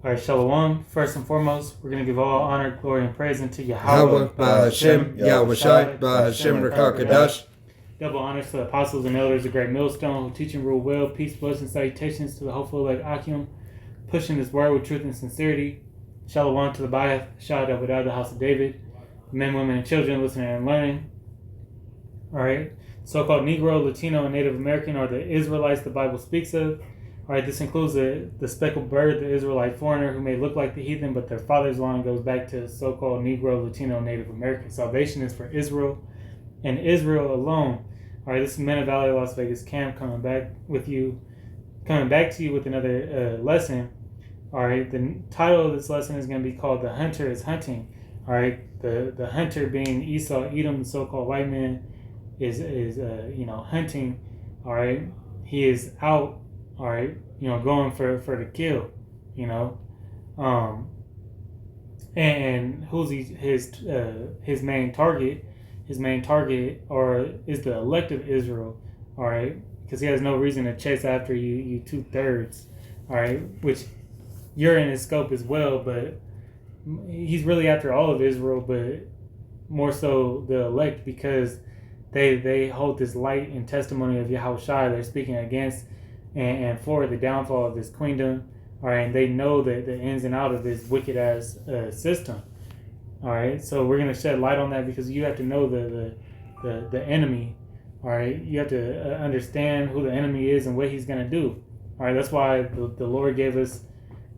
All right, Shalom. First and foremost, we're going to give all honor, glory, and praise unto Yahweh, Yahweh, Bahashem, Yahweh Shai, Bahashem, Rakakadash. Double honors to the apostles and elders of Great Millstone who teach and rule well. Peace, blessings, salutations to the hopeful elect Akim, pushing this word with truth and sincerity. Shalom to the Bayah, shout out without the house of David, men, women, and children listening and learning. All right, so-called Negro, Latino, and Native American are the Israelites the Bible speaks of. All right, this includes the speckled bird, the Israelite foreigner who may look like the heathen, but their father's line goes back to so-called Negro, Latino, Native American. Salvation is for Israel and Israel alone. All right, this is Men of Valley, Las Vegas Camp coming back to you with another lesson. All right, the title of this lesson is going to be called "The Hunter is Hunting." All right, the hunter being Esau, Edom, the so-called white man, is hunting. All right, he is out. All right, going for the kill, and who's his main target? His main target is the elect of Israel. All right, because he has no reason to chase after you 2/3. All right, which you're in his scope as well, but he's really after all of Israel, but more so the elect because they hold this light and testimony of Yahweh Shai. They're speaking against and for the downfall of this queendom, all right, and they know the ins and outs of this wicked ass system, all right. So we're gonna shed light on that because you have to know the enemy, all right. You have to understand who the enemy is and what he's gonna do, all right. That's why the Lord gave us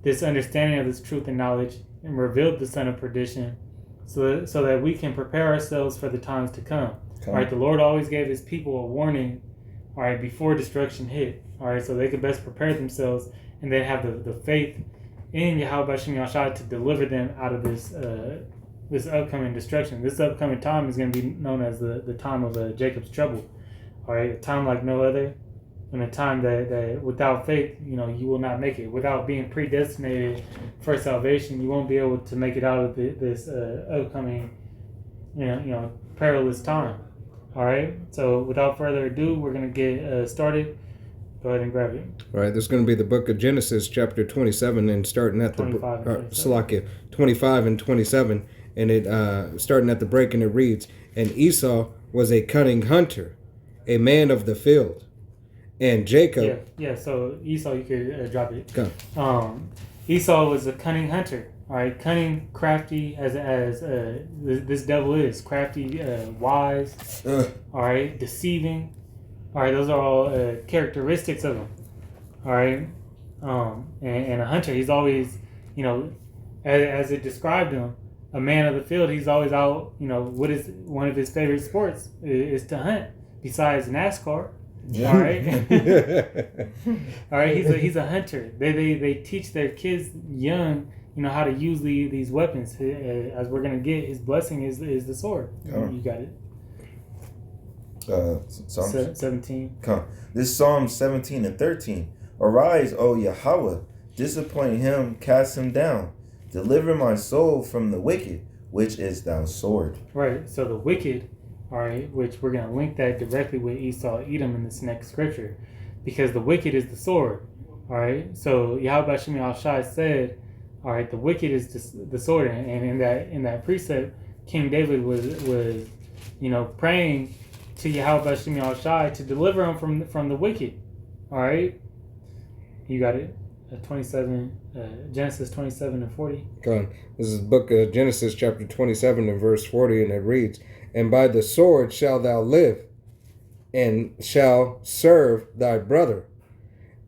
this understanding of this truth and knowledge and revealed the son of perdition, so that we can prepare ourselves for the times to come. All right. The Lord always gave His people a warning, all right, before destruction hit. All right, so they could best prepare themselves and then have the faith in Yahweh Bashem Yahshua to deliver them out of this upcoming destruction. This upcoming time is going to be known as the time of Jacob's trouble. All right, a time like no other, and a time that without faith, you will not make it. Without being predestinated for salvation, you won't be able to make it out of this upcoming, perilous time. All right, so without further ado, we're going to get started. Go ahead and grab it. All right, this is going to be the book of Genesis, chapter 27, and starting at 25 and 27, and it starting at the break, and it reads, "And Esau was a cunning hunter, a man of the field, and Jacob." Yeah. So Esau, you could drop it. Go. Esau was a cunning hunter. All right, cunning, crafty, as this devil is crafty, wise. All right, deceiving. All right, those are all characteristics of him. All right, and a hunter, he's always, as it described him, a man of the field. He's always out. What is one of his favorite sports is to hunt. Besides NASCAR. Yeah. All right. All right. He's a hunter. They teach their kids young, how to use these weapons. As we're gonna get, his blessing is the sword. Oh. You got it. Psalm 17. This is Psalm 17 and 13. Arise, O Yahweh, disappoint him, cast him down. Deliver my soul from the wicked, which is thou sword. Right, so the wicked, all right, which we're going to link that directly with Esau, Edom in this next scripture, because the wicked is the sword, all right. So Yahweh Bashem Yahshua said, all right, the wicked is the sword, and in that precept, King David was praying to Yahweh Bashem Yahshua to deliver him from the wicked. All right, you got it. 27, Genesis 27 and 40. Go on. This is the book of Genesis, chapter 27 and verse 40, and it reads, "And by the sword shalt thou live, and shall serve thy brother.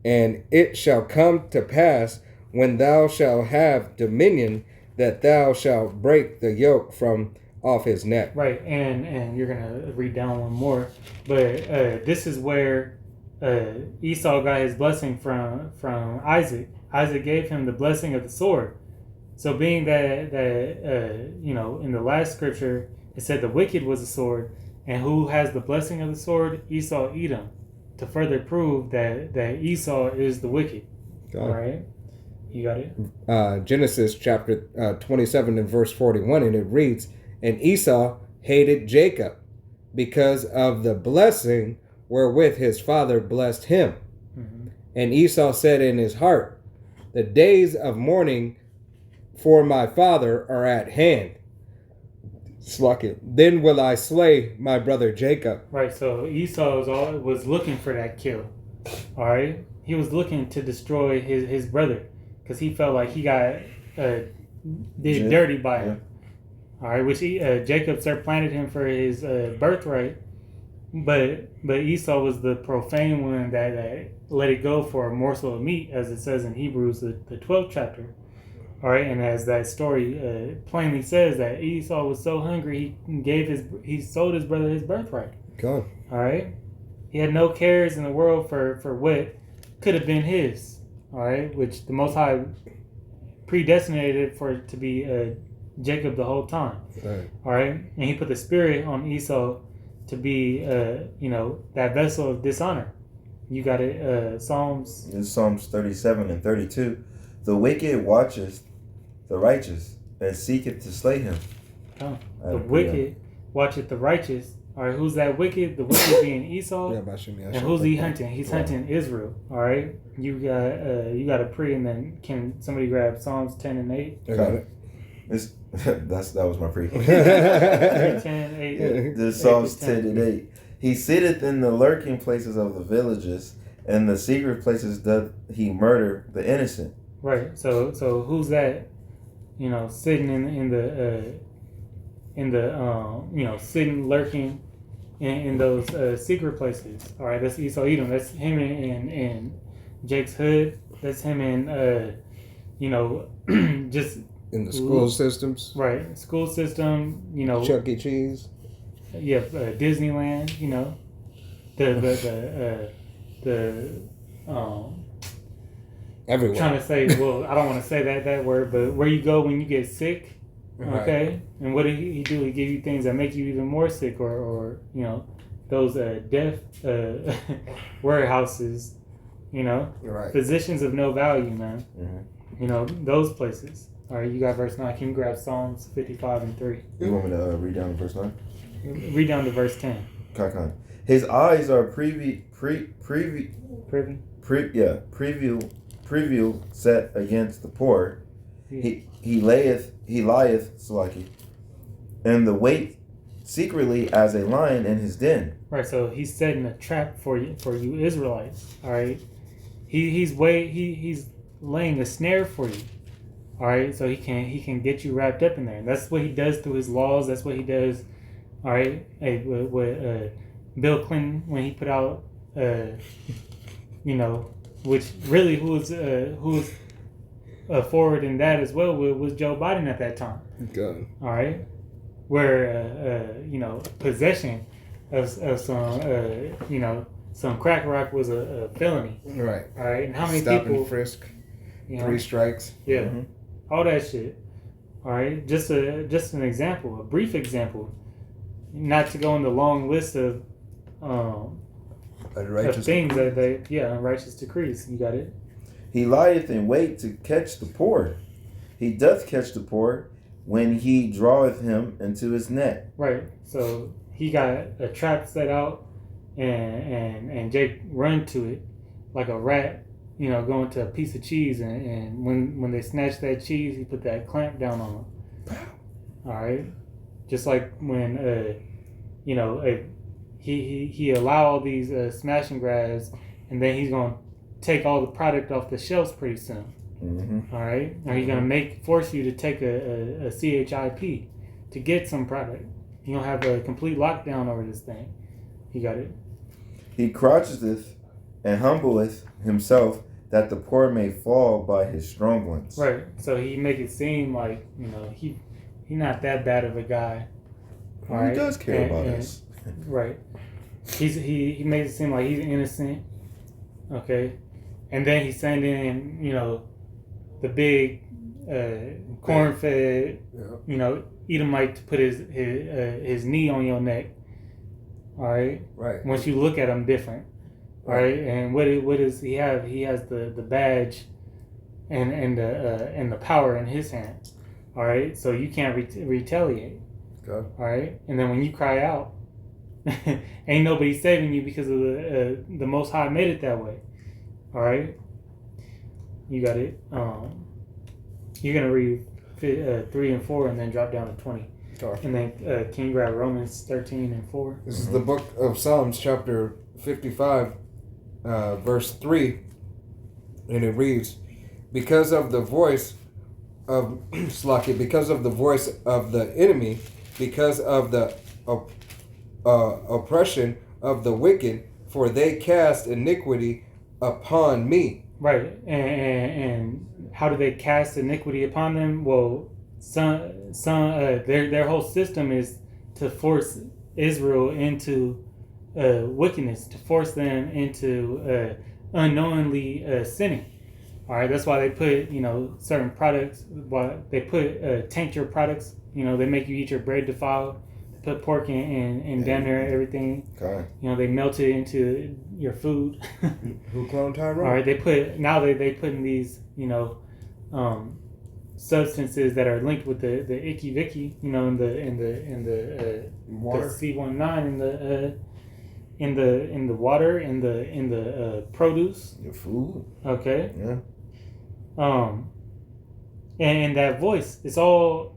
And it shall come to pass, when thou shalt have dominion, that thou shalt break the yoke from off his neck." Right, and you're gonna read down one more, but this is where Esau got his blessing from Isaac. Isaac gave him the blessing of the sword. So being that in the last scripture it said the wicked was a sword, and who has the blessing of the sword? Esau, Edom, to further prove that Esau is the wicked. All right, you got it. Genesis chapter 27 and verse 41, and it reads, "And Esau hated Jacob because of the blessing wherewith his father blessed him. Mm-hmm. And Esau said in his heart, The days of mourning for my father are at hand. Then will I slay my brother Jacob. Right. So Esau was looking for that kill. All right. He was looking to destroy his brother because he felt like he got did dirty by him. All right. Which Jacob supplanted him for his birthright, but Esau was the profane one that let it go for a morsel of meat, as it says in Hebrews the 12th chapter. All right, and as that story plainly says, that Esau was so hungry he sold his brother his birthright. God. All right, he had no cares in the world for what could have been his. All right, which the Most High predestinated for it to be Jacob the whole time. Right. All right, and he put the spirit on Esau to be that vessel of dishonor. You got it. Psalms. In Psalms 37 and 32, the wicked watcheth the righteous and seeketh to slay him. Oh, the wicked watcheth the righteous. All right, who's that wicked? The wicked being Esau. And who's he hunting? He's hunting Israel. All right, you got a pre, and then can somebody grab Psalms 10 and 8? I got it. That was my pre. 10, 8. The Psalms 10 and 8. He sitteth in the lurking places of the villages, and the secret places doth he murder the innocent. Right. So who's that? Sitting in the sitting lurking in those secret places. All right. That's Esau Edom. That's him in Jake's hood. That's him in just in the school systems. Right. School system. Chuck E. Cheese. Yeah. Disneyland. The everywhere. Trying to say, well, I don't want to say that word, but where you go when you get sick, okay? Right. And what did he do? He give you things that make you even more sick, or those death warehouses, right. Physicians of no value, man. Mm-hmm. Those places. All right, you got verse 9. Can you grab Psalms 55 and 3? You want me to read down to verse 9? Read down to verse 10. Okay. His eyes are preview set against the poor. Yeah. He lieth Salaki, and the wait secretly as a lion in his den. Right, so he's setting a trap for you Israelites. All right, he's laying a snare for you. All right, so he can get you wrapped up in there. And that's what he does through his laws. That's what he does. All right, with Bill Clinton when he put out which really who was forward in that as well was Joe Biden at that time. Good. All right, where possession of some crack rock was a felony. Right. All right, and how many Stop people? And frisk. 3 strikes. Yeah. Mm-hmm. All that shit. All right, just an example, a brief example, not to go on the long list of things that unrighteous decrees. You got it. He lieth in wait to catch the poor. He doth catch the poor when he draweth him into his net. Right. So he got a trap set out, and Jake run to it like a rat. Going to a piece of cheese, and when they snatch that cheese, he put that clamp down on them. All right. Just like when he allow all these smash and grabs, and then he's gonna take all the product off the shelves pretty soon. Mm-hmm. All right, or he's gonna force you to take a CHIP to get some product. You're gonna have a complete lockdown over this thing. You got it. He croucheth and humbleth himself, that the poor may fall by his strong ones. Right. So he make it seem like he not that bad of a guy. Well, he does care about us. Right. He makes it seem like he's innocent. Okay. And then he sent in, the big corn-fed, Edomite to put his knee on your neck. All right. Right. Once you look at him different. All right. And what does he have? He has the badge, and the power in his hand. All right. So you can't retaliate. Okay. All right. And then when you cry out, ain't nobody saving you because of the Most High made it that way. All right. You got it. You're gonna read 3 and 4, and then drop down to 20, Sorry. and then can you grab Romans 13 and 4? This is the book of Psalms, chapter 55, verse 3, and it reads, because of the voice of because of the voice of the enemy, because of the oppression of the wicked, for they cast iniquity upon me. Right, and how do they cast iniquity upon them? Well, their whole system is to force Israel into wickedness, to force them into unknowingly sinning. All right, that's why they put certain products. Why they put tincture products. They make you eat your bread defiled. They put pork in damn near everything. Okay. They melt it into your food. Who cloned Tyrone? All right, they put in these substances that are linked with the icky vicky. In the Water. the C19 in the water, in the produce. Your food. Okay. Yeah. And that voice, it's all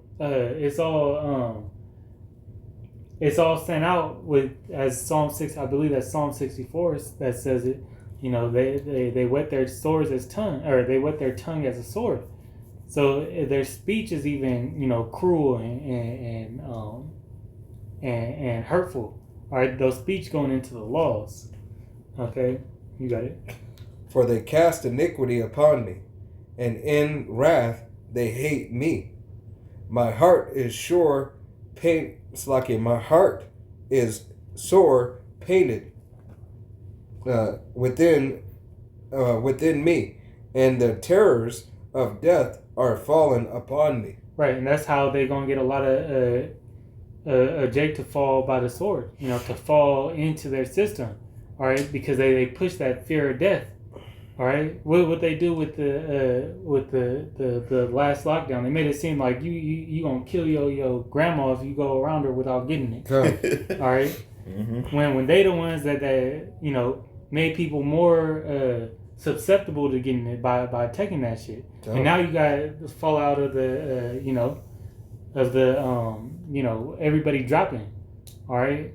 sent out with, as Psalm 6, I believe that's Psalm 64 that says it. They wet their swords as tongue, or they wet their tongue as a sword. So their speech is even cruel and hurtful. All right, those speech going into the laws. Okay, you got it. For they cast iniquity upon me, and in wrath they hate me. My heart is sore pain. My heart is sore pained within me, and the terrors of death are fallen upon me. Right, and that's how they're gonna get a lot of Jake to fall by the sword. To fall into their system. All right, because they push that fear of death. All right, what they do with the last lockdown? They made it seem like you gonna kill your grandma if you go around her without getting it. All right, when they the ones that made people more susceptible to getting it by taking that shit. And now you got the fallout of the everybody dropping. All right,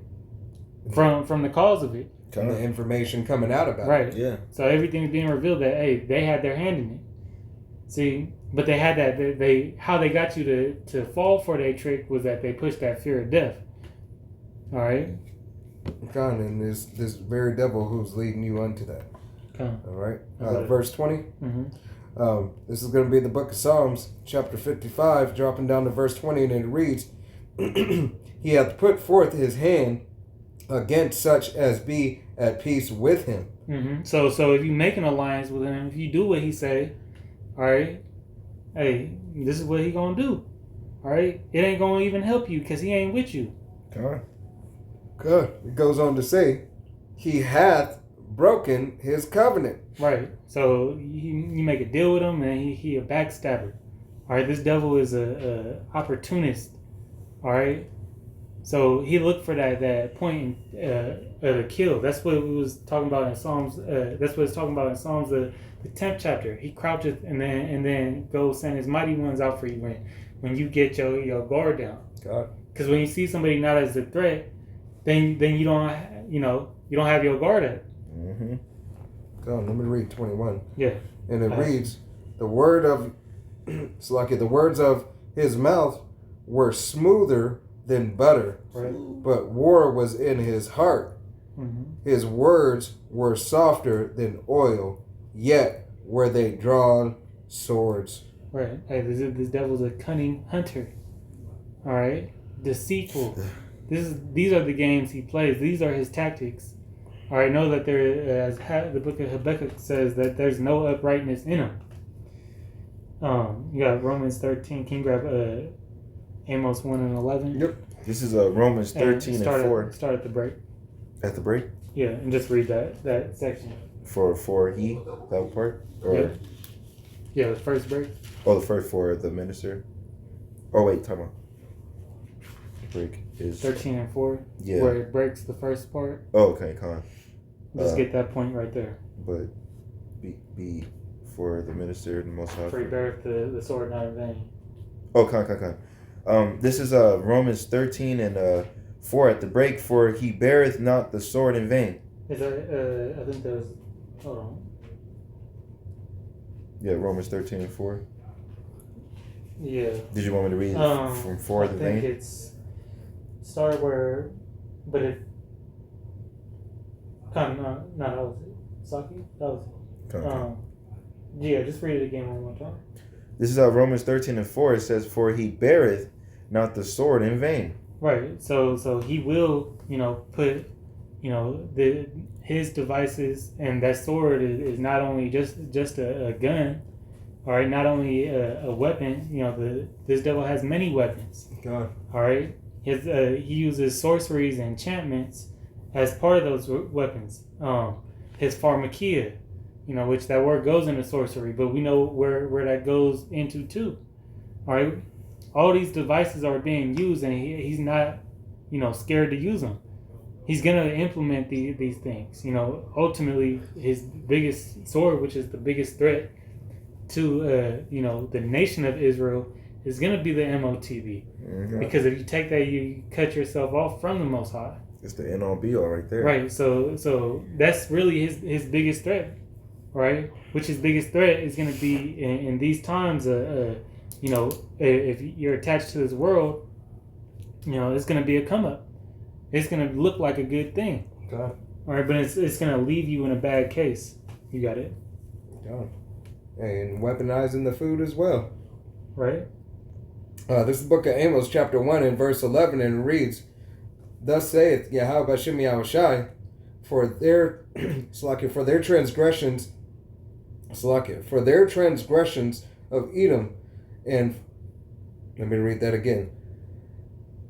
from the cause of it. And the information coming out about right. it. Yeah. So everything's being revealed that they had their hand in it. See, but they had that how they got you to fall for their trick was that they pushed that fear of death. All right. God, and this very devil who's leading you unto that. Okay. All right. Verse 20. Mm-hmm. This is going to be the book of Psalms, chapter 55, dropping down to verse 20, and it reads, He hath put forth his hand against such as be at peace with him. Mm-hmm. So if you make an alliance with him, if you do what he say, all right, hey, this is what he gonna do. All right, it ain't gonna even help you because he ain't with you. Good. It goes on to say, he hath broken his covenant. Right. So you make a deal with him, and he a backstabber. All right. This devil is a opportunist. All right. So he looked for that point to kill. That's what we was talking about in Psalms. That's what it's talking about in Psalms, the 10th chapter. He crouches and then goes send his mighty ones out for you when you get your guard down. God. Because when you see somebody not as a threat, then you don't have your guard up. Mm-hmm. God, let me read 21. Yeah. And it reads, the words of his mouth were smoother than butter, right. But war was in his heart. Mm-hmm. His words were softer than oil, yet were they drawn swords. Right. Hey, this devil's a cunning hunter. All right. Deceitful. These are the games he plays. These are his tactics. All right. Know that there, as the book of Habakkuk says, that there's no uprightness in him. You got Romans 13. Can you grab Amos 1 and 11? Yep. This is Romans 13 and 4. Start at the break. At the break? Yeah, and just read that section. For he, that part? Or Yeah, the first break. Oh, the first for the minister. Oh wait, time out. The break is 13 and 4. Yeah. Where it breaks the first part. Oh, okay, con. Just get that point right there. But be for the minister and the Most High. For he beareth the sword not in vain. Oh, this is Romans 13 and 4 at the break. For he beareth not the sword in vain. Is that, I think there's, hold on. Yeah, Romans 13 and 4. Yeah. Did you want me to read from 4 I to think vain? it's start where, but it kind of not that was it. Saki? That was it. Okay. Yeah, just read it again one more time. This is Romans 13 and 4. It says, for he beareth not the sword in vain. Right. So he will, put, his devices, and that sword is not only just a gun, all right, not only a weapon. This devil has many weapons. God. All right. He uses sorceries and enchantments as part of those weapons. His pharmakia, which that word goes into sorcery, but we know where that goes into too. All right. All these devices are being used, and he's not, scared to use them. He's going to implement these things. Ultimately, his biggest sword, which is the biggest threat to, the nation of Israel, is going to be the MOTB. Mm-hmm. Because if you take that, you cut yourself off from the Most High. It's the end all be all right there. Right. So that's really his biggest threat, right? Which his biggest threat is going to be in these times. If you're attached to this world, it's going to be a come up. It's going to look like a good thing. God. All right, but it's going to leave you in a bad case. You got it. God. And weaponizing the food as well. Right. This is the book of Amos, chapter 1 and verse 11, and it reads, thus saith Yahweh Bashem Yahushai, for their transgressions of Edom, and let me read that again.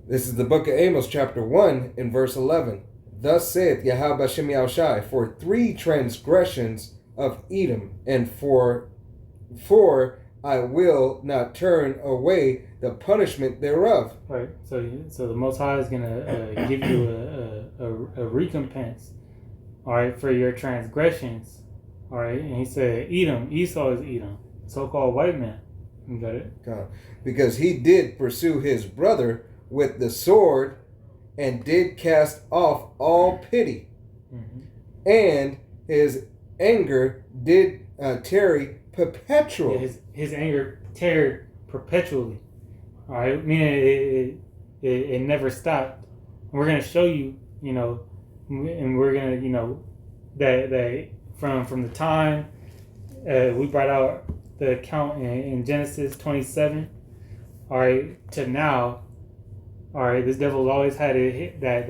This is the book of Amos, chapter 1 and verse 11. Thus saith Yahweh Bashem Yahushai, for 3 transgressions of Edom, and for I will not turn away the punishment thereof. Right. So the Most High is going to give you a recompense, all right, for your transgressions, all right. And he said, Edom, Esau is Edom, so-called white man. You got it? God. Because he did pursue his brother with the sword, and did cast off all pity, and his anger did tarry perpetually. Yeah, his anger tarried perpetually. All right, meaning it never stopped. And we're gonna show you, and we're gonna, that from the time we brought out the account in Genesis 27, all right, to now, all right, this devil's always had to hit that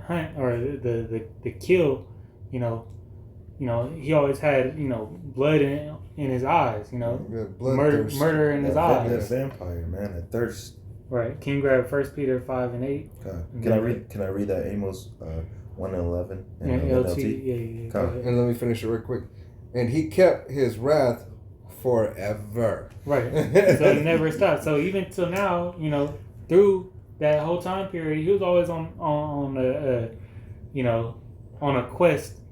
hunt or the kill, he always had, blood in his eyes, murder in his eyes. That vampire, man, that thirst. Right. Can you grab 1 Peter 5 and 8? Okay. Can I read that Amos 1 and 11 and LT? LT? Yeah. Go ahead. And let me finish it real quick. And he kept his wrath forever. Right. So it never stopped. So even till now, through that whole time period, he was always on a quest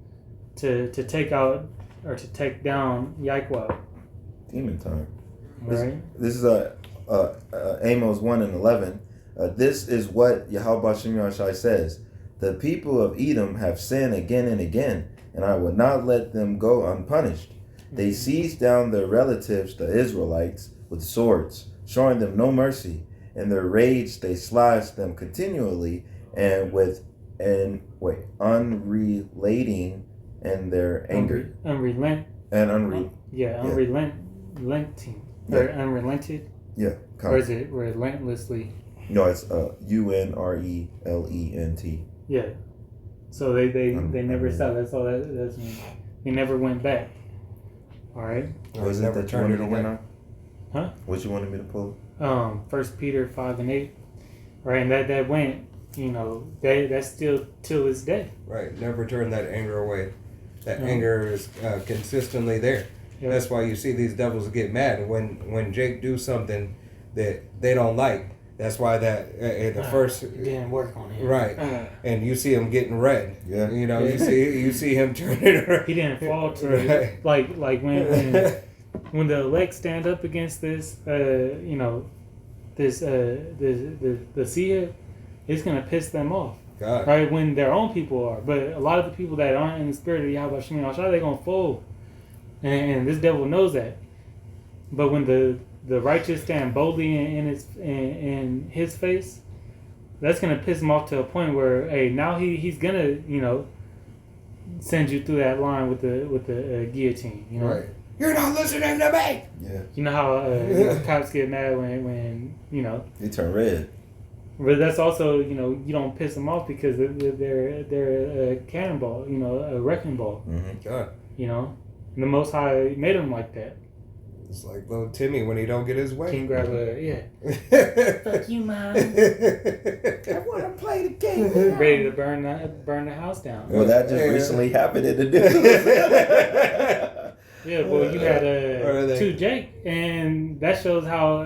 to take out or to take down Yahweh. Demon time. Right. This is Amos 1 and 11. This is what Yahweh Bashem Yahushai says. The people of Edom have sinned again and again, and I will not let them go unpunished. They seized down their relatives, the Israelites, with swords, showing them no mercy. In their rage, they slashed them continually, and unrelating in their anger. Unrelenting. Or unrelented. Yeah. Or is it relentlessly? No, it's UNRELENT. Yeah. So they never stopped. That's all that's mean. They never went back. All right. Was it that you wanted to win on? Huh? What you wanted me to pull? 1 Peter 5 and 8. Right, and that went, that's still till this day. Right. Never turn that anger away. That anger is consistently there. Yep. That's why you see these devils get mad when Jake do something that they don't like. That's why that in the first It didn't work on him. right, and you see him getting red. Yeah. You know, you see him turning around. He didn't fall to Right. like when the elect stand up against this you know this the seer, it's gonna piss them off. God. Right, when their own people are, but a lot of the people that aren't in the spirit of Yahweh Shem Yahshua, they're gonna fold, and this devil knows that. But when the righteous stand boldly in his face, that's gonna piss him off to a point where, hey, now he's gonna send you through that line with the guillotine. You know, Right. You're not listening to me. Yeah. you know how cops get mad when They turn red. But that's also, you don't piss them off because they're a cannonball, a wrecking ball, Mm-hmm. God. And the Most High made them like that. It's like little Timmy when he don't get his way. King grab fuck you, mom. I want to play the game. Ready to burn the house down. Well, that just recently happened in the news. Yeah, well, you had they- 2 Jake, and that shows how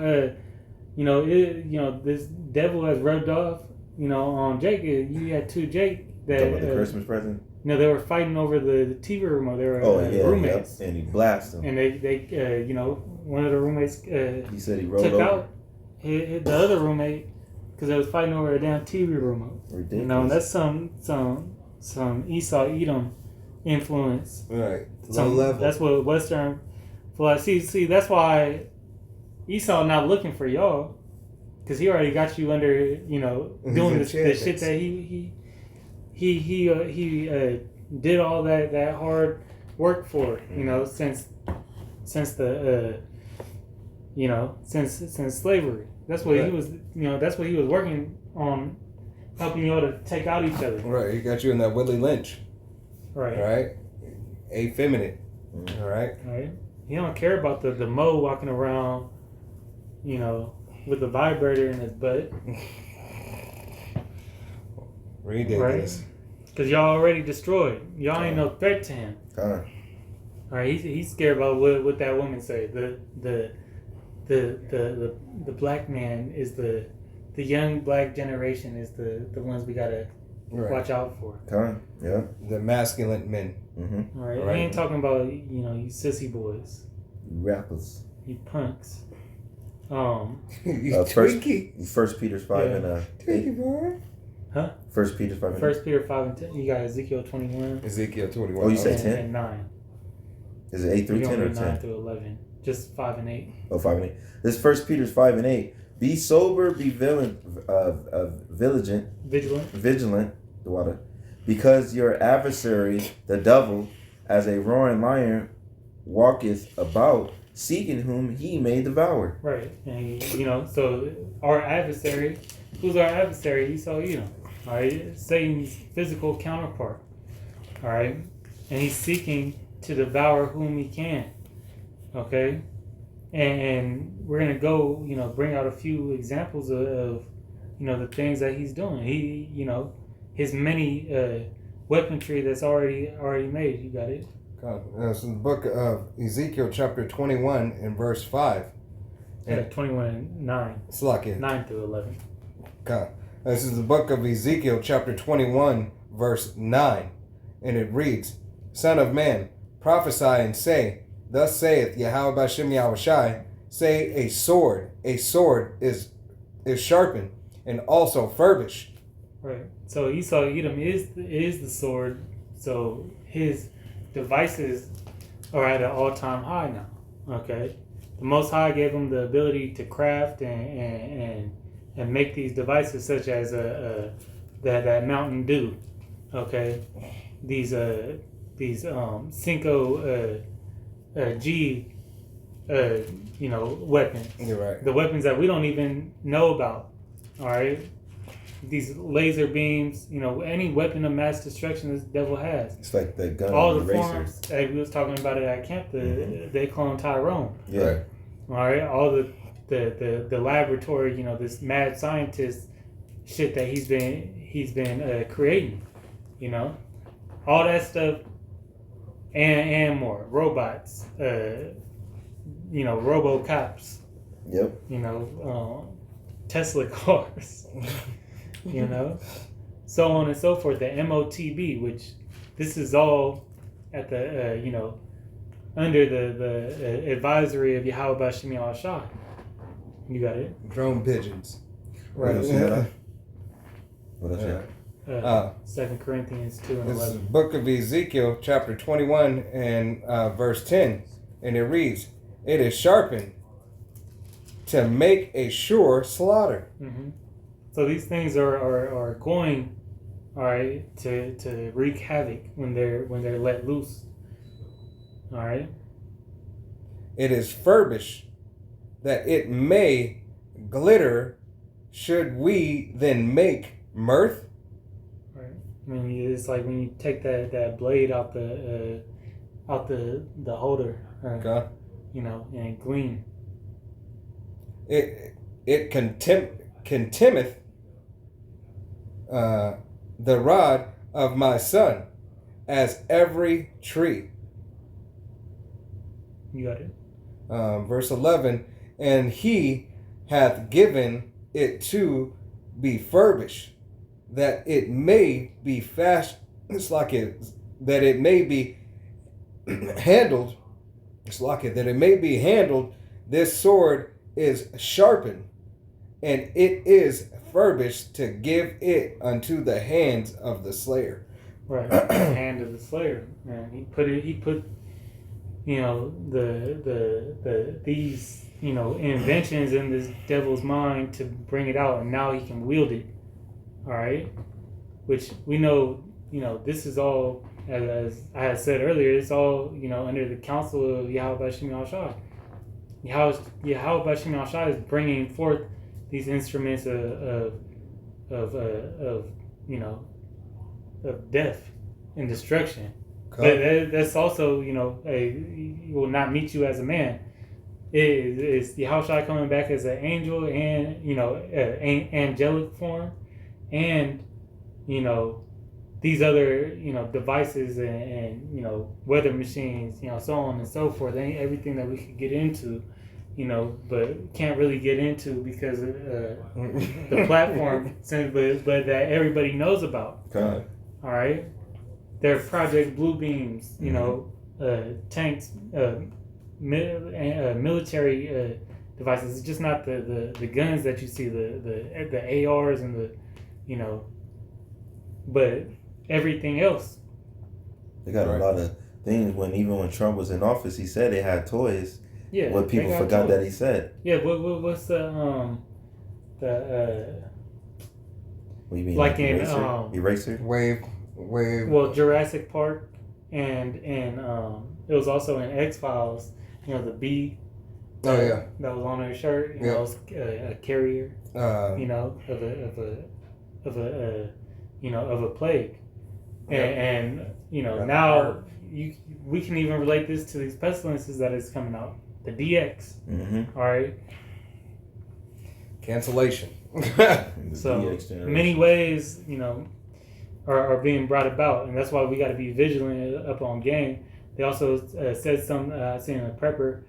this devil has rubbed off, on Jake. You had 2 Jake that the Christmas present. they were fighting over the TV remote. They were roommates. Yep. And he blasted him. And they one of the roommates He said he rolled took over. out the other roommate because they was fighting over a damn TV remote. Ridiculous. That's some Esau Edom influence. Right. Low level. That's what Western philosophy. See, that's why Esau not looking for y'all, because he already got you under, doing the shit that he did all that hard work for, since the since slavery. That's what he was, that's what he was working on, helping y'all to take out each other. Right. He got you in that Willie Lynch. Right. Right. Effeminate. All right. Right. He don't care about the Mo walking around, with the vibrator in his butt. Ridiculous. Because y'all already destroyed. Y'all ain't no threat to him. Huh. All right, he's scared about what that woman say. The black man is the young black generation is the ones we gotta watch out for. Huh. Yeah. The masculine men. Mm-hmm. All right, Right. we ain't talking about you sissy boys, Rappers. you punks. You First Twinkie. Peter's 5 Yeah. and Twinkie boy. Huh? 1 Peter's 5 and 1 Peter 5 and 10. You got Ezekiel 21. Ezekiel 21. Oh, you said and, 10? and 9. Is it 8 through You 10 don't or read 10? 9 through 11. Just 5 and 8. Oh, 5 and 8. This 1 Peter's 5 and 8. Be sober, be vigilant, vigilant, the water, because your adversary, the devil, as a roaring lion, walketh about, seeking whom he may devour. Right. And, so our adversary, who's our adversary? Esau Edom. All right. Satan's physical counterpart. All right. And he's seeking to devour whom he can. Okay. And we're going to go, bring out a few examples of the things that he's doing. He, his many weaponry that's already made. You got it? God. It's in the book of Ezekiel chapter 21 and verse 5. Yeah, 21 and 9. Slakia. 9 through 11. God. This is the book of Ezekiel chapter 21 verse 9. And it reads, Son of man, prophesy and say, Thus saith Yahweh Bashem Yahushai, say a sword is sharpened and also furbished. Right. So Esau Edom is the sword. So his devices are at an all-time high now. Okay. The Most High gave him the ability to craft and make these devices, such as that Mountain Dew. Okay. These Cinco G weapons. You're right. The weapons that we don't even know about. All right. These laser beams, any weapon of mass destruction this devil has. It's like the gun All on the the forms, racers. we was talking about it at camp, they clone Tyrone. Yeah. Right. All right. All the laboratory, this mad scientist shit that he's been creating, all that stuff and more. Robots, RoboCops, Yep. Tesla cars, you know, so on and so forth. The MOTB, which this is all at the under the advisory of Yahweh Bashim Yahshua. You got it. Drone pigeons. What else you got? What else you got? 2 Corinthians 2 and This is 11. the book of Ezekiel, chapter 21 and verse 10. And it reads, "It is sharpened to make a sure slaughter." Mm-hmm. So these things are going, all right, to wreak havoc when they're let loose. All right. It is furbished that it may glitter. Should we then make mirth? Right. I mean, it's like when you take that blade out the holder, Okay. and gleam. It contemneth the rod of my son as every tree. You got it. Verse 11, and he hath given it to be furbished, that it may be fashioned. It's like it that it may be handled. It's like it that it may be handled. This sword is sharpened, and it is furbished to give it unto the hands of the slayer. Right. The hand of the slayer. Man, he put these inventions in this devil's mind to bring it out, and now he can wield it. All right, which we know, this is all, as I had said earlier, it's all under the counsel of Yahweh Bashim Yahshua. Yahweh Bashim Yahshua is bringing forth these instruments of death and destruction. But that's also, he will not meet you as a man. Is Yahushua coming back as an angel and, angelic form, and, these other, devices and weather machines, so on and so forth. Ain't everything that we could get into, but can't really get into because of the platform, but that everybody knows about. Okay. All right. Their Project Blue Beams, tanks, military devices. It's just not the guns that you see, the ARs and but everything else. They got a lot of things. Even when Trump was in office, he said they had toys. Yeah. What people forgot that he said. Yeah. What's the What do you mean? like in Eraser? Wave. Well, Jurassic Park, and it was also in X-Files. The bee. Oh yeah. That was on her shirt. It was a carrier. Of a plague, and now we can even relate this to these pestilences that is coming out. The DX. Mm-hmm. All right. Cancellation. So many ways, are being brought about, and that's why we got to be vigilant up on game. They also said some, seen in a prepper,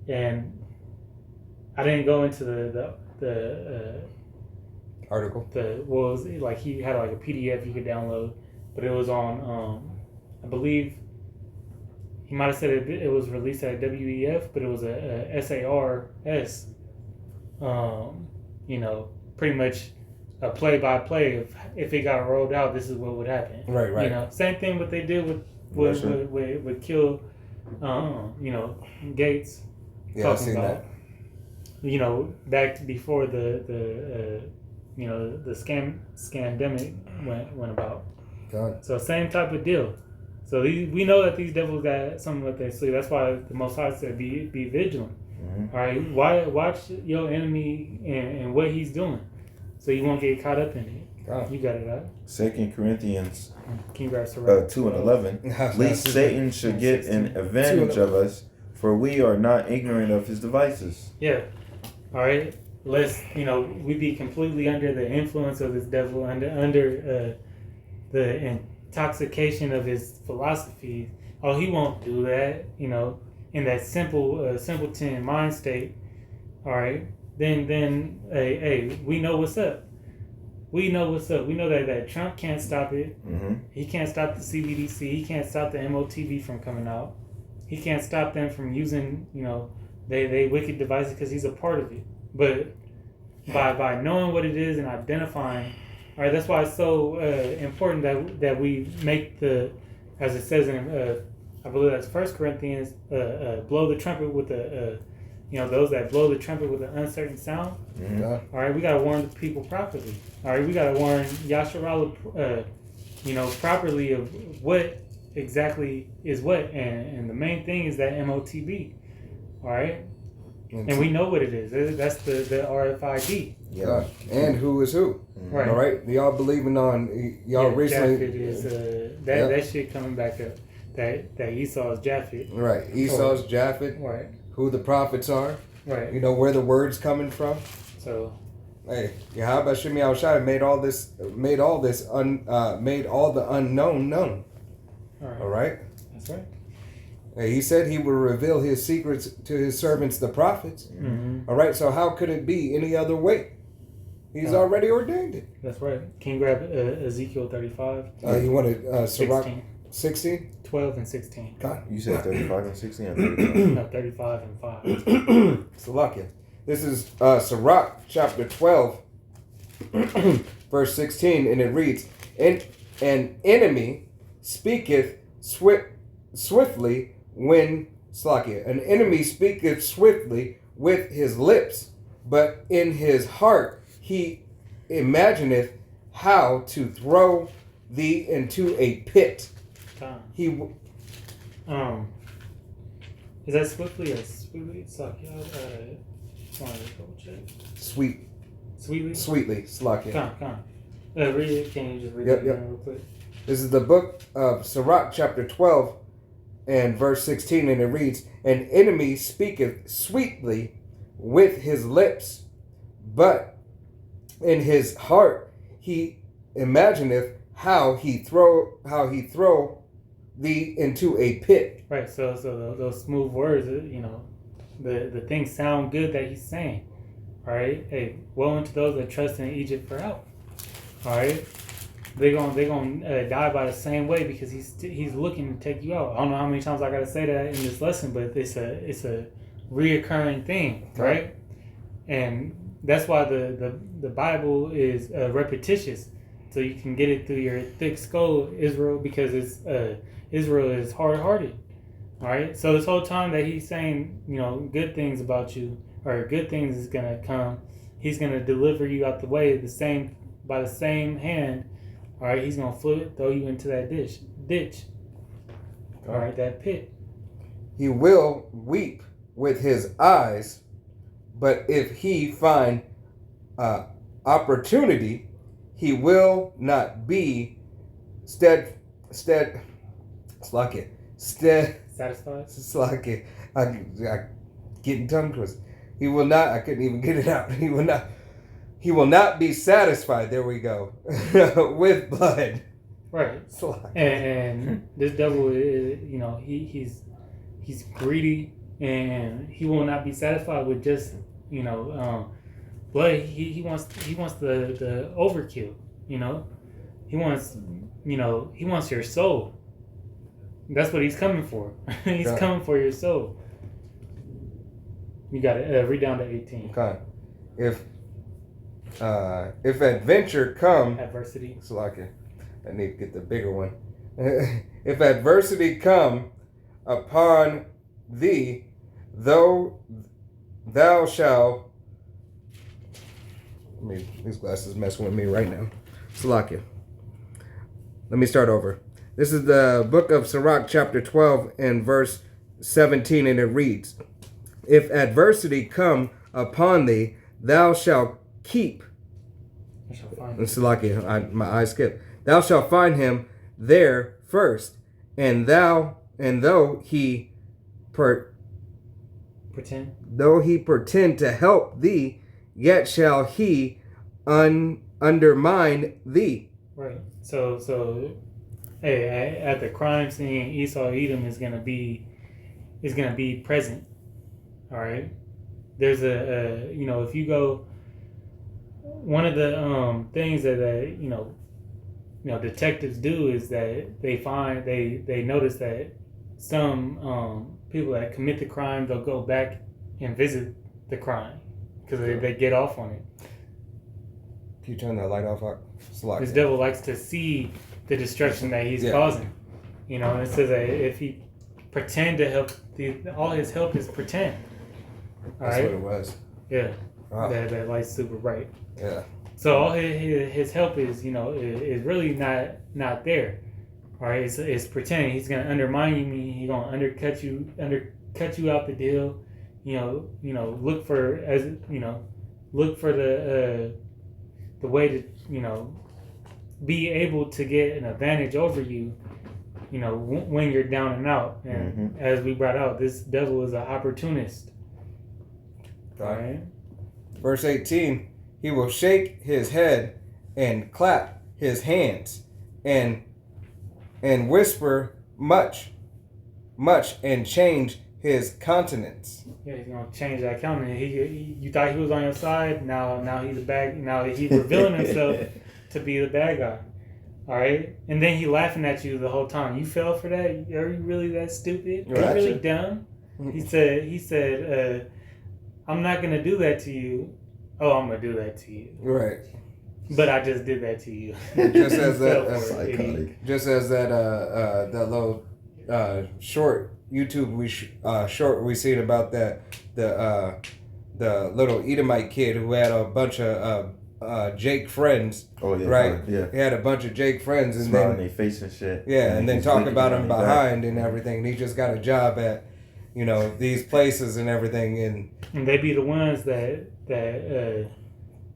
and I didn't go into the article. It was like he had like a PDF you could download, but it was on, I believe he might have said it was released at WEF, but it was a SARS, pretty much a play-by-play of if it got rolled out, this is what would happen. Right. Same thing what they did with kill, Gates. Yeah, I've seen that. Back before the scandemic went about. God. So same type of deal. So we know that these devils got something up their sleeve. That's why the Most High said be vigilant. Mm-hmm. All right, watch your enemy and what he's doing, so you won't get caught up in it. God. You got it right. 2 Corinthians Congrats, 2 and 11. Lest Satan should get an advantage of us, for we are not ignorant of his devices. Yeah. All right. Lest we be completely under the influence of this devil, under the intoxication of his philosophy. Oh, he won't do that. In that simpleton mind state, all right, then hey, we know what's up. We know what's up. We know that Trump can't stop it. He can't stop the CBDC. He can't stop the MOTV from coming out. He can't stop them from using, they wicked devices because he's a part of it. But by knowing what it is and identifying, all right, that's why it's so important that we make as it says in, I believe that's 1 Corinthians, blow the trumpet with those that blow the trumpet with an uncertain sound. All right, we got to warn the people properly. All right, we got to warn Yasharallah, properly of what exactly is what. And the main thing is that MOTB. All right. And we know what it is. That's the RFID. Yeah. And who is who. Right. All right. Y'all believing on, y'all recently. Japhet is, that shit coming back up. That Esau's Japhet. Right. Esau's Japhet. Right. Who the prophets are. Right. Where the word's coming from. So. Hey, Yahweh Shem Yahushua made all the unknown known. All right. That's right. Hey, he said he will reveal his secrets to his servants, the prophets. All right. So how could it be any other way? He's already ordained it. That's right. Can you grab Ezekiel 35? You wanted Sirach 16? 12 and 16. God. You said 35 and 16? No, 35 and 5. Salakia. This is Sirach chapter 12, verse 16, and it reads, An enemy speaketh swiftly when, Salakia, an enemy speaketh swiftly with his lips, but in his heart he imagineth how to throw thee into a pit. Is that swiftly or sweetly? Salakia. Sweetly, Salakia. Come. Read it. Can you just read it again real quick? This is the book of Sirach, chapter 12, and verse 16, and it reads, An enemy speaketh sweetly with his lips, but in his heart he imagineth how he throw thee into a pit. Right. So those smooth words, the things sound good that he's saying. All right. Hey, woe unto those that trust in Egypt for help. All right. They're gonna die by the same way because he's looking to take you out. I don't know how many times I gotta say that in this lesson, but it's a reoccurring thing, right? And that's why the Bible is repetitious, so you can get it through your thick skull, Israel, because Israel is hard-hearted. All right. So this whole time that he's saying, good things about you, or good things is gonna come, he's gonna deliver you out the way by the same hand. All right. He's gonna throw you into that ditch. All right, that pit. He will weep with his eyes, but if he find opportunity, he will not be satisfied. I getting tongue twisted. He will not. I couldn't even get it out. He will not be satisfied. There we go. With blood. Right. And this devil is, he's greedy, and he will not be satisfied with just, blood. He wants the overkill. He wants your soul. That's what he's coming for. He's coming for your soul. You got it. Read down to 18. Okay. If adventure come, adversity. Salakia. I need to get the bigger one. If adversity come upon thee, though thou shalt. These glasses messing with me right now. Salakia. Let me start over. This is the book of Sirach, chapter 12, and verse 17, and it reads, If adversity come upon thee, thou shalt keep. Salakia, my eyes skipped. Thou shalt find him there first, and though he pretend to help thee, yet shall he undermine thee. Right. So hey, at the crime scene, Esau Edom is gonna be present. All right. There's a you know, if you go, one of the things that detectives do is that they notice that some people that commit the crime, they'll go back and visit the crime because they get off on it. Can you turn that light off? This devil likes to see the destruction that he's causing. You know, and it says that if he pretend to help, all his help is pretend. That's right? what it was. Yeah. Wow. That light's super bright. Yeah. So all his help is, is really not there. All right, it's pretending. He's gonna undermine you. He's gonna undercut you out the deal. Look for the way to be able to get an advantage over you. When you're down and out. And as we brought out, this devil is an opportunist. All right. Verse 18. He will shake his head and clap his hands and whisper much and change his countenance. Yeah, he's gonna change that countenance. You thought he was on your side. Now he's a bad. Now he's revealing himself to be the bad guy. All right, and then he laughing at you the whole time. You fell for that? Are you really that stupid? Are you really dumb? He said, I'm not gonna do that to you. Oh, I'm gonna do that to you. Right. But I just did that to you. Just as that psychotic. Just as that that little short YouTube short we seen about that the little Edomite kid who had a bunch of Jake friends. Oh yeah. Right. Yeah. He had a bunch of Jake friends and smiling then their face and shit. Yeah, and then he's talk licking about on him their behind back. and everything. And he just got a job at these places and everything And they be the ones that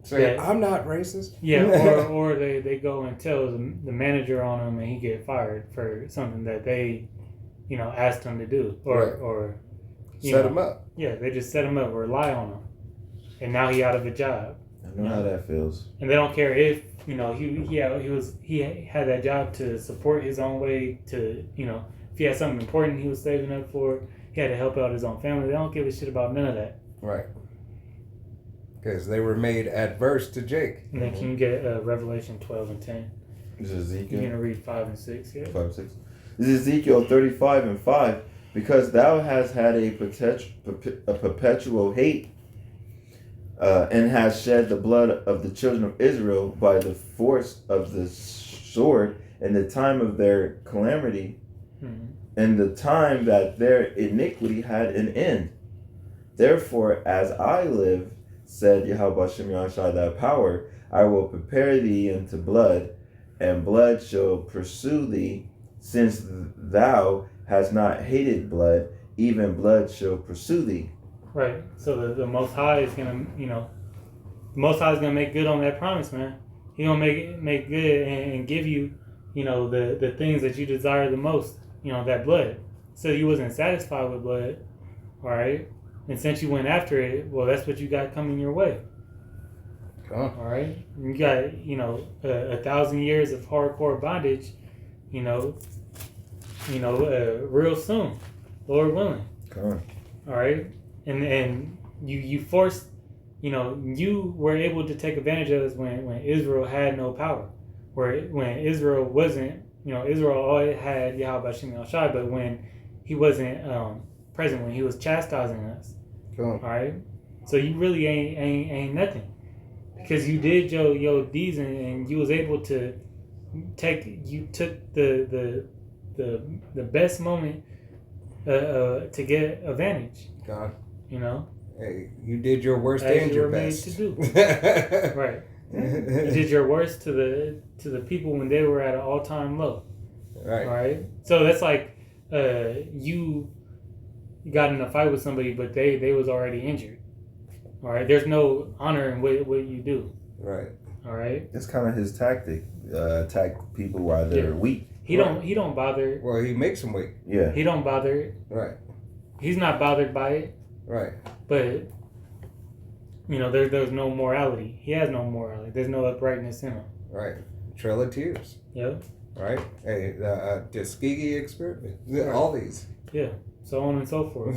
say, I'm not racist. Yeah, or they go and tell the manager on him and he get fired for something that they, asked him to do. Or set him up. Yeah, they just set him up or lie on him. And now he out of a job. I know how that feels. And they don't care if, he had that job to support his own way to, if he had something important he was saving up for, he had to help out his own family. They don't give a shit about none of that. Right. Because they were made adverse to Jake. And then can you get Revelation 12 and 10? This is Ezekiel. You're going to read 5 and 6, yeah? 5, 6. This is Ezekiel 35 and 5. Because thou hast had a perpetual hate and hast shed the blood of the children of Israel by the force of the sword in the time of their calamity, in the time that their iniquity had an end. Therefore, as I live, said Yahweh Shem Yahshai, thy power, I will prepare thee into blood, and blood shall pursue thee, since thou hast not hated blood, even blood shall pursue thee. Right. So the Most High is gonna, the Most High is gonna make good on that promise, man. He gonna make good and give you, the things that you desire the most. That blood. So you wasn't satisfied with blood, all right? And since you went after it, well, that's what you got coming your way. All right? You got, 1,000 years of hardcore bondage, real soon, Lord willing. Come on. All right? And you forced, you were able to take advantage of this when Israel had no power. When Israel wasn't, Israel always had Yahweh Shem Yahshai, but when he wasn't present, when he was chastising us. Cool. All right? So you really ain't nothing. Because you did your deeds and you was able to took the best moment to get advantage. God. Hey, you did your worst and your best. To do. Right. You did your worst to the people when they were at an all-time low. Right. All right. So that's like you got in a fight with somebody, but they was already injured. All right. There's no honor in what you do. Right. All right. That's kind of his tactic. Attack people while they're weak. He don't bother. Well, he makes them weak. Yeah. He don't bother it. Right. He's not bothered by it. Right. But there's no morality. He has no morality. There's no uprightness in him. Right. Trail of Tears. Yep. Right. Hey, Tuskegee experiment. All these. Yeah. So on and so forth.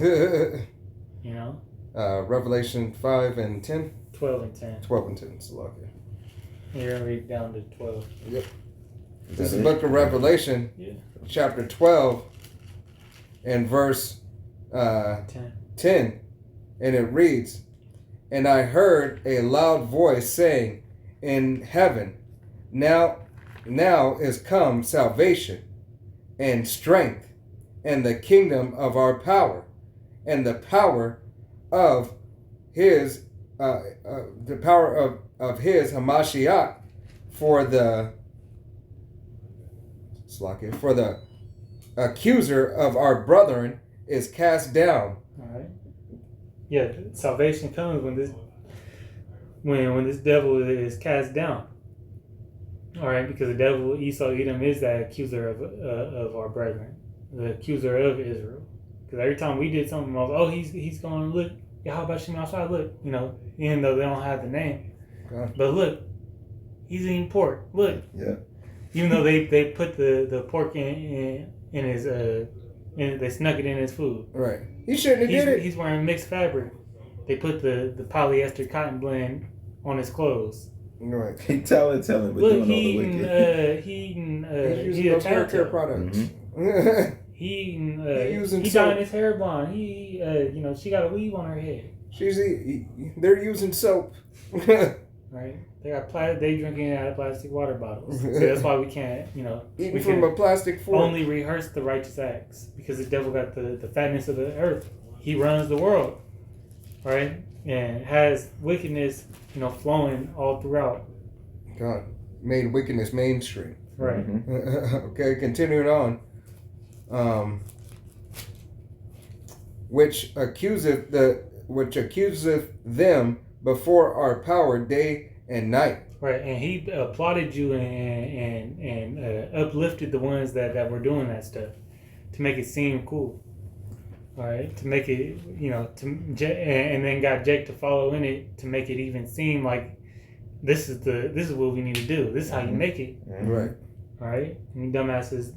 Revelation 5 and 10? 12 and 10. 12 and 10. Salakia. You're going to read down to 12. Yep. Is This is that the it? book of Revelation, Yeah. chapter 12, and verse 10. 10. And it reads, "And I heard a loud voice saying in heaven, now is come salvation and strength and the kingdom of our power and the power of his his Hamashiach, for the accuser of our brethren is cast down." All right. Yeah, salvation comes when this devil is cast down. All right, because the devil, Esau, Edom, is that accuser of our brethren, the accuser of Israel. Because every time we did something wrong, he's going to look. How about Shimon outside? Look, even though they don't have the name, but look, he's eating pork. Look, Yeah. even though they put the pork in his they snuck it in his food. Right. He shouldn't have did it. He's wearing mixed fabric. They put the polyester cotton blend on his clothes. Right. Telling, but Look, doing all the he wicked. He's using those hair care products. He dying his hair blonde. She got a weave on her head. They're using soap. Right? They drinking out of plastic water bottles. So that's why we can't, Eating we from can a plastic fork. only rehearse the righteous acts because the devil got the fatness of the earth. He runs the world, right? And has wickedness, flowing all throughout. God made wickedness mainstream. Right. Mm-hmm. Okay, continuing on. Which accuseth them before our power day and night. Right, and he applauded you and uplifted the ones that were doing that stuff to make it seem cool. All right, to make it, and then got Jake to follow in it to make it even seem like this is what we need to do. This is how you make it. Mm-hmm. Right. All right, and you dumbasses,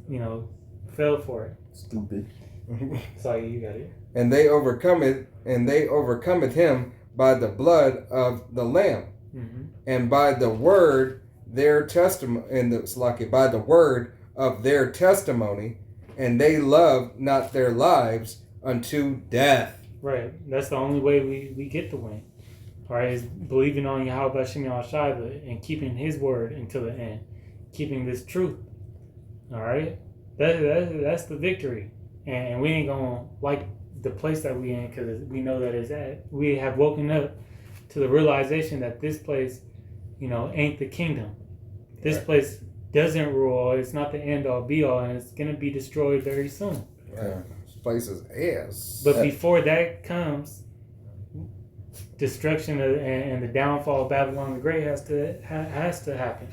fell for it. Stupid. So you got it. And they overcometh him by the blood of the Lamb, Mm-hmm. and by the word their testimony, by the word of their testimony, and they love not their lives unto death. Right, that's the only way we get the win. All right, is believing on Yahweh Shimon Shai and keeping His word until the end, keeping this truth. All right, that's the victory, and we ain't gonna like the place that we in because we know that it's at. We have woken up to the realization that this place, ain't the kingdom. This Right. place doesn't rule. It's not the end all be all, and it's gonna be destroyed very soon. Right. This place is ass. But before that comes, destruction and the downfall of Babylon the Great has to happen.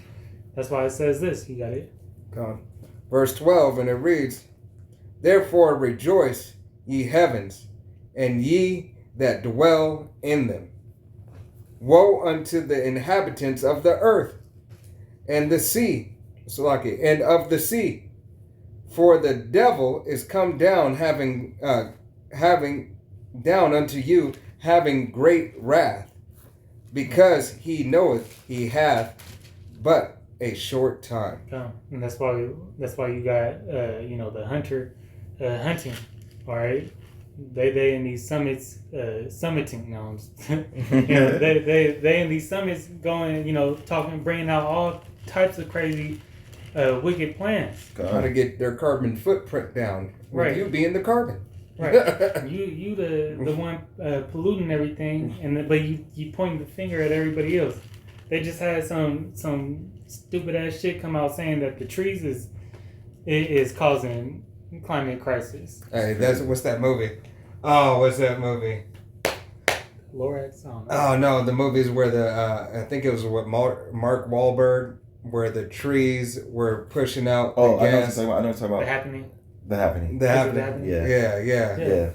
That's why it says this. You got it. God. Verse 12, and it reads, "Therefore rejoice, ye heavens, and ye that dwell in them. Woe unto the inhabitants of the earth, and the sea, and of the sea, for the devil is come down, having down unto you, having great wrath, because he knoweth he hath but a short time." And that's why you got the hunter hunting. All right, they in these summits summiting now. They in these summits going talking, bringing out all types of crazy wicked plans. Trying to get their carbon footprint down. With Right. you being the carbon. Right, you the one polluting everything, but you pointing the finger at everybody else. They just had some stupid ass shit come out saying that the trees is causing climate crisis. Hey, what's that movie? Oh, what's that movie? Lorax, I don't know. Oh no, the movies where I think it was Mark Wahlberg, where the trees were pushing out the I know what you're gas. talking about. The Happening. The Happening. The Is it Happening. The Happening? Yeah. Yeah.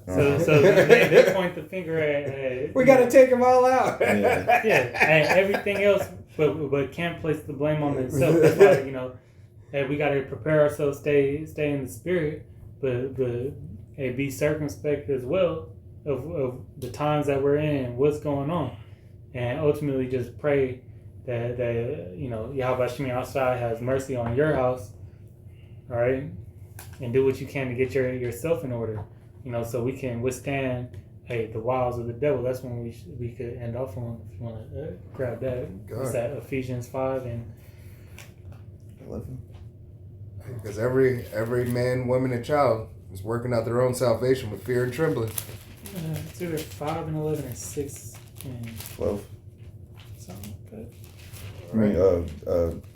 Yeah. So they point the finger at We gotta take them all out. Yeah. and everything else, but can't place the blame on themselves. That's why hey, we gotta prepare ourselves, stay in the spirit, but hey, be circumspect as well of the times that we're in, what's going on, and ultimately just pray that Yahweh Shemi Shai has mercy on your house, all right, and do what you can to get yourself in order, so we can withstand the wiles of the devil. That's when we could end off on, if you want to grab that. It's at Ephesians 5 and 11. Because every man, woman, and child is working out their own salvation with fear and trembling. It's either 5 and 11 and 6 and 12. something like that. I mean,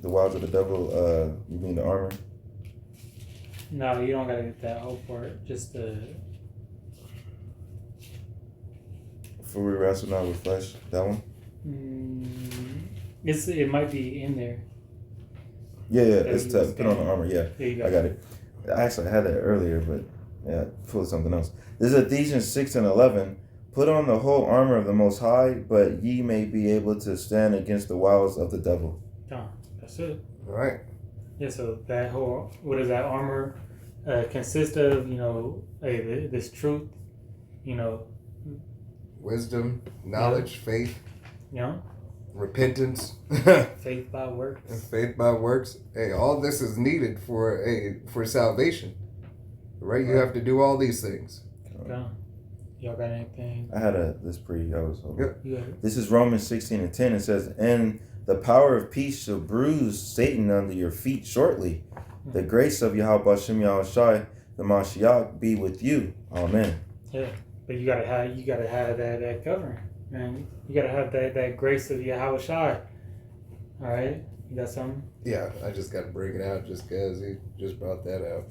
the wiles of the devil, you mean the armor? No, you don't gotta get that whole part. Just the. For we wrestle not with flesh. That one? It might be in there. Yeah, it's to put on the armor. Yeah, Yeah, I got it. I actually had that earlier, but yeah, full of something else. This is Ephesians 6 and 11. Put on the whole armor of the Most High, but ye may be able to stand against the wiles of the devil. That's it. All right. Yeah, so that whole, what does that armor consist of? This truth, Wisdom, knowledge, faith, repentance, faith by works. Faith by works. Hey, all this is needed for salvation. Right? You have to do all these things. Y'all got anything? I had this pre. I was. Yep. This is Romans 16 and 10. It says, "And the power of peace shall bruise Satan under your feet shortly. The grace of Yahweh Shem Yahushai, the Mashiach, be with you. Amen." Yeah, but you gotta have that covering, man. You gotta have that grace of Yahweh Shai. All right, you got something? Yeah, I just got to bring it out just because he just brought that out.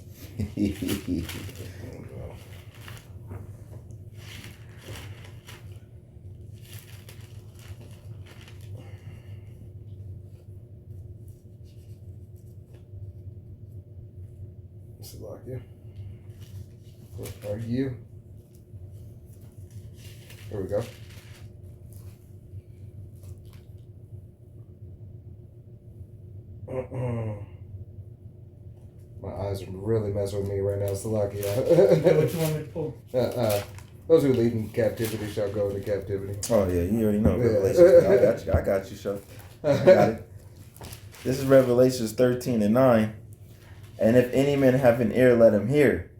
Salakia. What are you? Here we go. My eyes are really messing with me right now, Salakia. What you want me to pull? Those who lead in captivity shall go into captivity. Oh yeah, you already know Revelations. I got you, Chef. I got it. This is Revelations 13 and 9. And if any man have an ear, let him hear.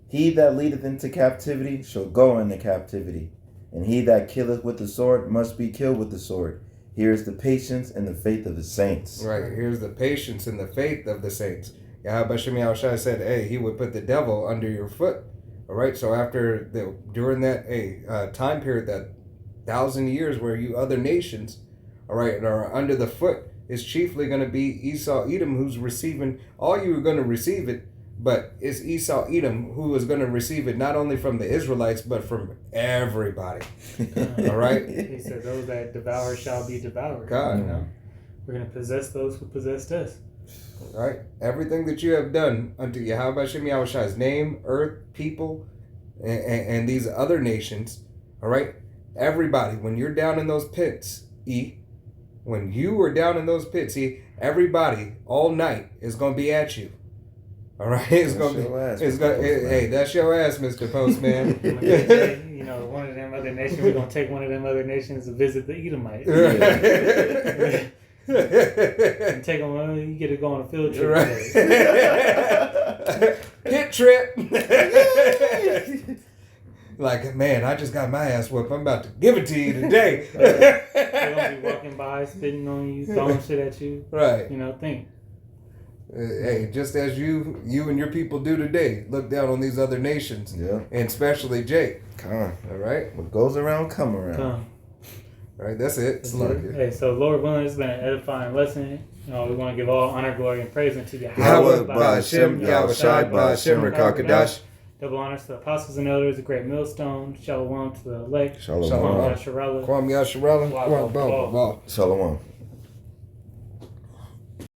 He that leadeth into captivity shall go into captivity. And he that killeth with the sword must be killed with the sword. Here is the patience and the faith of the saints. Right, here's the patience and the faith of the saints. Yahweh Shem Yahushai said, hey, he would put the devil under your foot. All right, so during that time period, that 1,000 years where you other nations, all right, are under the foot, is chiefly going to be Esau Edom, who's receiving, all you are going to receive it, but it's Esau Edom who is going to receive it not only from the Israelites, but from everybody. All right? He said, those that devour shall be devoured. God. We're going to possess those who possessed us. All right? Everything that you have done unto Yahweh Shem Yahushai's name, earth, people, and these other nations, all right? Everybody, when you're down in those pits, when you are down in those pits, everybody all night is going to be at you. All right? Hey, that's your ass, Mr. Postman. One of them other nations, we're going to take one of them other nations to visit the Edomite. And take them, you get to go on a field trip. Right. Pit trip. Like, man, I just got my ass whooped. I'm about to give it to you today. They're going to be walking by, spitting on you, throwing shit at you. Right. Think. Hey, just as you and your people do today, look down on these other nations. Yeah. And especially Jake. Come. All right? What goes around, come around. Come. All right, that's it. Hey, so Lord willing, it's been an edifying lesson. We want to give all honor, glory, and praise unto Yahweh, Ba'ashem, Yahushai, Ba'ashem, Rakakadash. Double honors to the apostles and elders, the great millstone. Shalom to the elect. Shalom. Kwam Yasharallah. Kwam Yasharallah. Shalom.